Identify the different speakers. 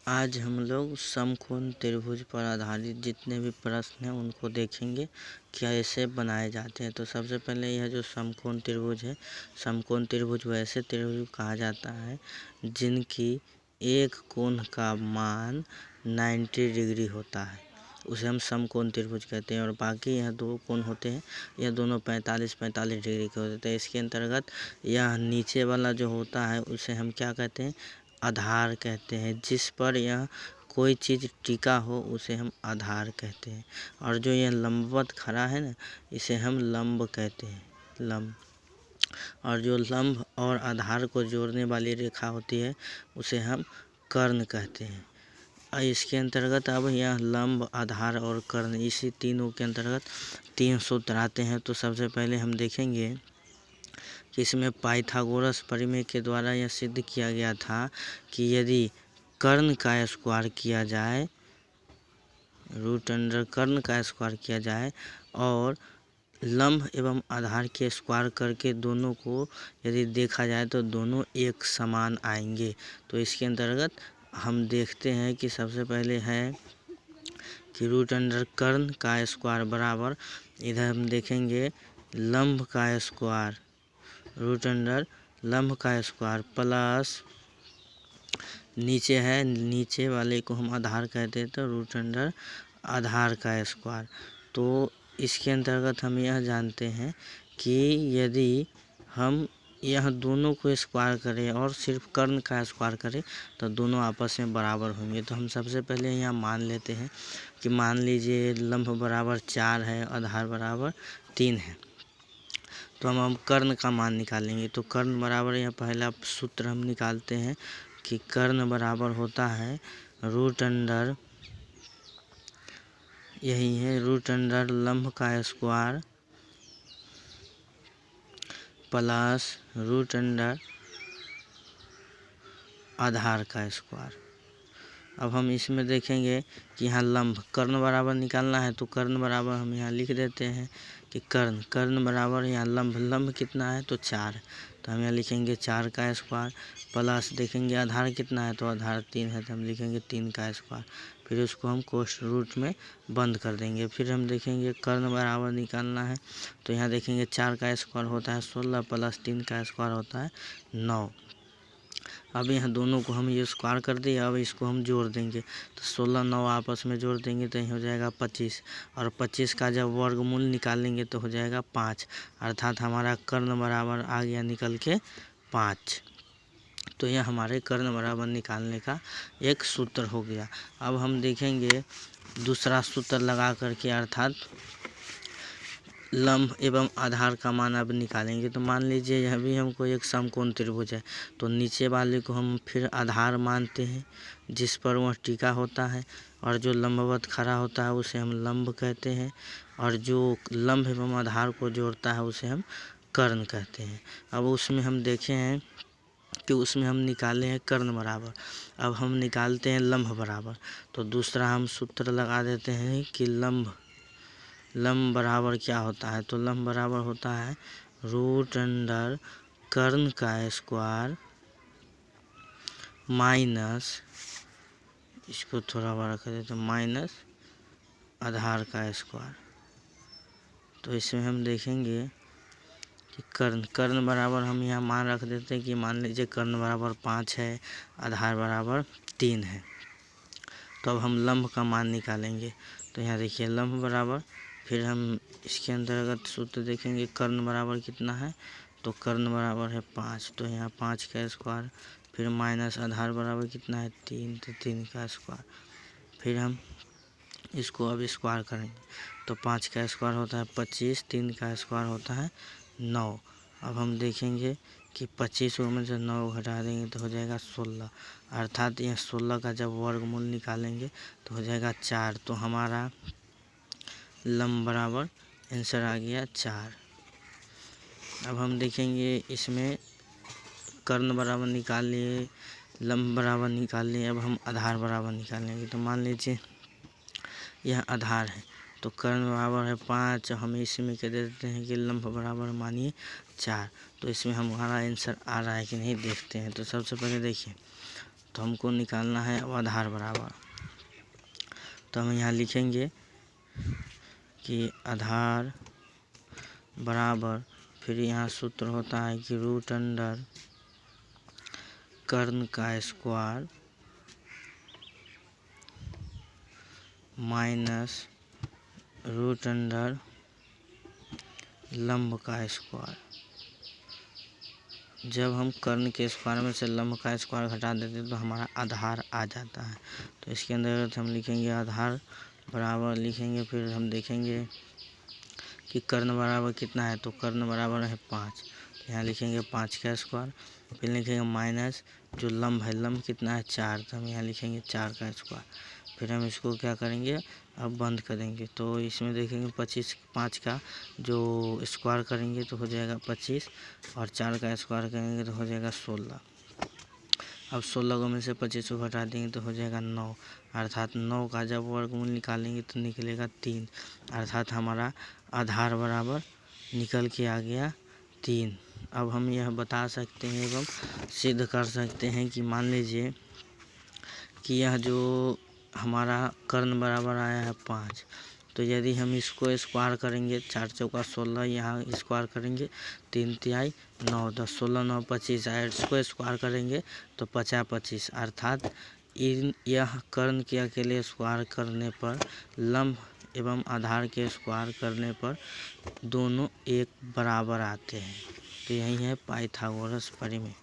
Speaker 1: आज हम लोग समकोण त्रिभुज पर आधारित जितने भी प्रश्न हैं उनको देखेंगे कैसे बनाए जाते हैं। तो सबसे पहले यह जो समकोण त्रिभुज है, समकोण त्रिभुज वैसे त्रिभुज कहा जाता है जिनकी एक कोण का मान 90 डिग्री होता है, उसे हम समकोण त्रिभुज कहते हैं। और बाकी यह दो कोण होते हैं, यह दोनों 45-45 डिग्री के होते हैं। इसके अंतर्गत यह नीचे वाला जो होता है उसे हम क्या कहते हैं, आधार कहते हैं। जिस पर यह कोई चीज़ टिका हो उसे हम आधार कहते हैं। और जो यह लंबवत खड़ा है ना, इसे हम लंब कहते हैं, लंब। और जो लंब और आधार को जोड़ने वाली रेखा होती है उसे हम कर्ण कहते हैं। इसके अंतर्गत अब यह लंब, आधार और कर्ण, इसी तीनों के अंतर्गत 3 सूत्र आते हैं। तो सबसे पहले हम देखेंगे कि इसमें पाइथागोरस प्रमेय के द्वारा यह सिद्ध किया गया था कि यदि कर्ण का स्क्वायर किया जाए, रूट अंडर कर्ण का स्क्वायर किया जाए और लंब एवं आधार के स्क्वायर करके दोनों को यदि देखा जाए तो दोनों एक समान आएंगे। तो इसके अंतर्गत हम देखते हैं कि सबसे पहले है कि रूट अंडर कर्ण का स्क्वायर बराबर, इधर हम देखेंगे लंब का स्क्वायर, रूट अंडर लंब का स्क्वायर प्लस नीचे है, नीचे वाले को हम आधार कहते हैं तो रूट अंडर आधार का स्क्वायर। तो इसके अंतर्गत हम यह जानते हैं कि यदि हम यह दोनों को स्क्वायर करें और सिर्फ कर्ण का स्क्वायर करें तो दोनों आपस में बराबर होंगे। तो हम सबसे पहले यहाँ मान लेते हैं कि मान लीजिए लंब बराबर 4 है, आधार बराबर 3 है। तो हम कर्ण का मान निकालेंगे। तो कर्ण बराबर, यह पहला सूत्र हम निकालते हैं कि कर्ण बराबर होता है रूट अंडर, यही है रूट अंडर लंब का स्क्वायर प्लस रूट अंडर आधार का स्क्वायर। अब हम इसमें देखेंगे कि यहाँ लंब, कर्ण बराबर निकालना है तो कर्ण बराबर हम यहाँ लिख देते हैं कि कर्ण बराबर यहाँ लंब कितना है तो 4, तो हम यहाँ लिखेंगे 4 का स्क्वायर प्लस देखेंगे आधार कितना है तो आधार 3 है तो हम लिखेंगे 3 का स्क्वायर। फिर उसको हम कोष्ठ रूट में बंद कर देंगे। फिर हम देखेंगे कर्ण बराबर निकालना है तो यहाँ देखेंगे 4 का स्क्वायर होता है 16 प्लस 3 का स्क्वायर होता है 9। अब यहाँ दोनों को हम ये स्क्वायर कर दिए, अब इसको हम जोड़ देंगे तो 16 9 आपस में जोड़ देंगे तो यही हो जाएगा 25, और 25 का जब वर्गमूल निकालेंगे तो हो जाएगा 5, अर्थात हमारा कर्ण बराबर आ गया निकल के 5। तो यह हमारे कर्ण बराबर निकालने का एक सूत्र हो गया। अब हम देखेंगे दूसरा सूत्र लगा करके, अर्थात लंब एवं आधार का मान अब निकालेंगे। तो मान लीजिए यह भी हमको एक समकोण त्रिभुज है, तो नीचे वाले को हम फिर आधार मानते हैं जिस पर वह टिका होता है, और जो लंबवत खड़ा होता है उसे हम लंब कहते हैं, और जो लंब एवं आधार को जोड़ता है उसे हम कर्ण कहते हैं। अब उसमें हम देखे हैं कि उसमें हम निकाले हैं कर्ण बराबर, अब हम निकालते हैं लंब बराबर। तो दूसरा हम सूत्र लगा देते हैं कि लंब बराबर क्या होता है, तो लंब बराबर होता है रूट अंडर कर्ण का स्क्वायर माइनस, इसको थोड़ा बड़ा कर देते माइनस आधार का स्क्वायर। तो इसमें हम देखेंगे कि कर्ण बराबर हम यहाँ मान रख देते हैं कि मान लीजिए कर्ण बराबर 5 है, आधार बराबर 3 है। तो अब हम लंब का मान निकालेंगे। तो यहाँ देखिए लंब बराबर, फिर हम इसके अंतर्गत सूत्र देखेंगे कर्ण बराबर कितना है, तो कर्ण बराबर है 5, तो यहाँ 5 का स्क्वायर, फिर माइनस आधार बराबर कितना है 3, तो 3 का स्क्वायर। फिर हम इसको अब स्क्वायर करेंगे तो 5 का स्क्वायर होता है 25, 3 का स्क्वायर होता है 9। अब हम देखेंगे कि 25 में से 9 घटा देंगे तो हो जाएगा 16, अर्थात यह 16 का जब वर्गमूल निकालेंगे तो हो जाएगा 4। तो हमारा लंब बराबर आंसर आ गया 4। अब हम देखेंगे इसमें कर्ण बराबर निकाल लिए, लंब बराबर निकाल लिए, अब हम आधार बराबर निकालेंगे। तो मान लीजिए यह आधार है तो कर्ण बराबर है 5, हम इसमें कह देते हैं कि लंब बराबर मानिए 4। तो इसमें हमारा आंसर आ रहा है कि नहीं देखते हैं। तो सबसे पहले देखिए तो हमको निकालना है अब आधार बराबर। तो हम यहाँ लिखेंगे कि आधार बराबर, फिर यहाँ सूत्र होता है कि रूट अंडर कर्ण का स्क्वायर माइनस रूट अंडर लंब का स्क्वायर। जब हम कर्ण के स्क्वायर में से लंब का स्क्वायर घटा देते हैं तो हमारा आधार आ जाता है। तो इसके अंदर हम लिखेंगे आधार बराबर लिखेंगे, फिर हम देखेंगे कि कर्ण बराबर कितना है, तो कर्ण बराबर है 5। तो यहाँ लिखेंगे 5 का स्क्वायर, फिर लिखेंगे माइनस जो लंब है, लंब कितना है 4, तो हम यहाँ लिखेंगे 4 का स्क्वायर। फिर हम इसको क्या करेंगे, अब बंद करेंगे। तो इसमें देखेंगे 5 का जो स्क्वायर करेंगे तो हो जाएगा 25, और 4 का स्क्वायर करेंगे तो हो जाएगा 16। अब 16 को में से 25 को घटा देंगे तो हो जाएगा 9, अर्थात 9 का जब वर्गमूल निकालेंगे तो निकलेगा 3, अर्थात हमारा आधार बराबर निकल के आ गया 3। अब हम यह बता सकते हैं एवं सिद्ध कर सकते हैं कि मान लीजिए कि यह जो हमारा कर्ण बराबर आया है 5, तो यदि हम इसको स्क्वायर करेंगे 4 चौका 16, यहाँ स्क्वायर करेंगे 3 तिहाई 9, 10 16 9 25, इसको स्क्वायर करेंगे तो 50 25, अर्थात यह कर्ण के अकेले स्क्वायर करने पर लंब एवं आधार के स्क्वायर करने पर दोनों एक बराबर आते हैं। तो यही है पाइथागोरस प्रमेय।